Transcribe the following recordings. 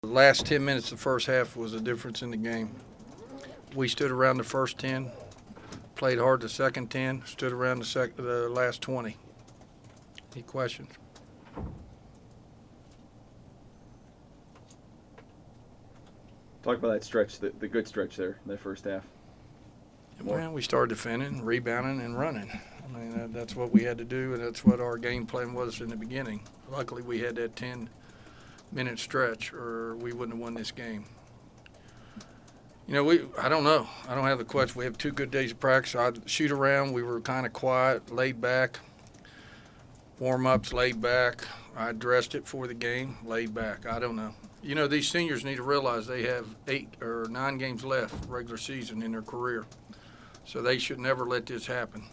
The last 10 minutes of the first half was the difference in the game. We stood around the first 10, played hard the second 10, stood around the last 20. Any questions? Talk about that stretch, the good stretch there in that first half. Well, we started defending, rebounding, and running. I mean, that's what we had to do, and that's what our game plan was in the beginning. Luckily, we had that 10-minute stretch, or we wouldn't have won this game. You know, I don't know. I don't have the question. We have 2 good days of practice. I'd shoot around. We were kind of quiet, laid back. Warm-ups, laid back. I dressed it for the game, laid back. I don't know. You know, these seniors need to realize they have 8 or 9 games left regular season in their career. So they should never let this happen.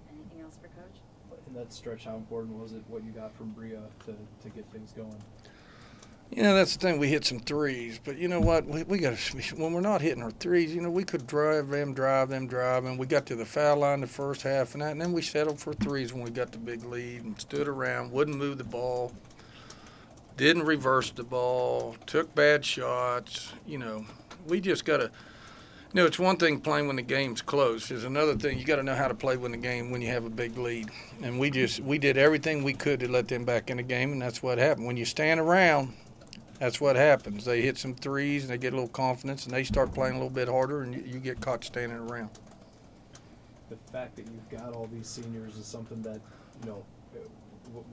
Anything else for Coach? In that stretch, how important was it what you got from Bria to get things going? You know, that's the thing. We hit some threes, but you know what? We got when we're not hitting our threes. You know, we could drive them, and we got to the foul line the first half, and then we settled for threes when we got the big lead and stood around, wouldn't move the ball, didn't reverse the ball, took bad shots. You know, we just got to. You know, it's one thing playing when the game's close. There's another thing. You got to know how to play when you have a big lead. And we did everything we could to let them back in the game, and that's what happened. When you stand around, that's what happens. They hit some threes, and they get a little confidence, and they start playing a little bit harder, and you get caught standing around. The fact that you've got all these seniors is something that, you know,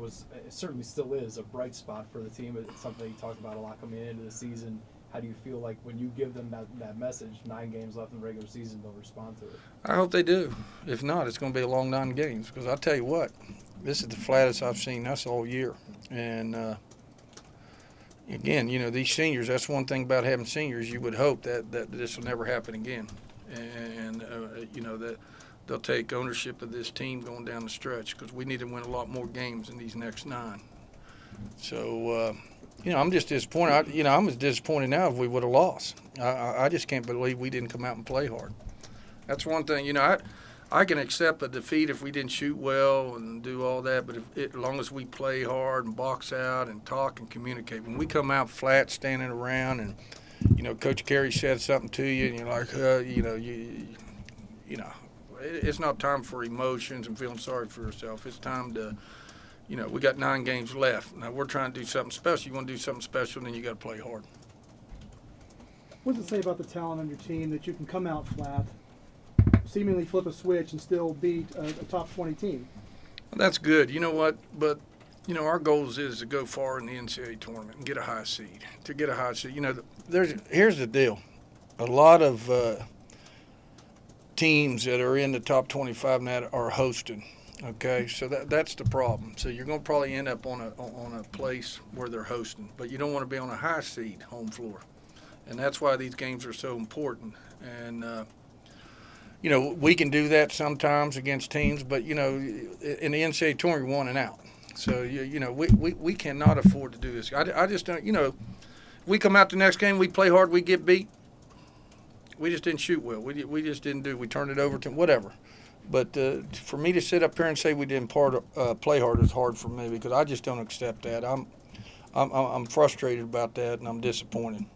it certainly still is a bright spot for the team. It's something you talked about a lot coming into the season. How do you feel like when you give them that message, 9 games left in the regular season, they'll respond to it? I hope they do. If not, it's going to be a long 9 games, because I'll tell you what, this is the flattest I've seen us all year. And, again, you know, these seniors, that's one thing about having seniors. You would hope that this will never happen again. And you know, that they'll take ownership of this team going down the stretch, because we need to win a lot more games in these next 9. So, you know, I'm just disappointed. I'm as disappointed now if we would have lost. I just can't believe we didn't come out and play hard. That's one thing. You know, I can accept a defeat if we didn't shoot well and do all that, but as long as we play hard and box out and talk and communicate. When we come out flat, standing around, and, you know, Coach Carey said something to you, and you're like, you know, it's not time for emotions and feeling sorry for yourself. It's time to, you know, we got 9 games left. Now we're trying to do something special. You want to do something special, then you got to play hard. What does it say about the talent on your team that you can come out flat, seemingly flip a switch, and still beat a top 20 team? Well, that's good. You know what? But, you know, our goal is to go far in the NCAA tournament and get a high seed. To get a high seed, you know, here's the deal. A lot of teams that are in the top 25 now are hosting. Okay, so that's the problem. So you're going to probably end up on a place where they're hosting, but you don't want to be on a high seed home floor, and that's why these games are so important. And you know, we can do that sometimes against teams, but you know, in the NCAA tournament, you're 1 and out. So you know, we cannot afford to do this. I just don't. You know, we come out the next game, we play hard, we get beat. We just didn't shoot well. We just didn't do. We turned it over to whatever. But for me to sit up here and say we didn't play hard is hard for me, because I just don't accept that. I'm frustrated about that, and I'm disappointed.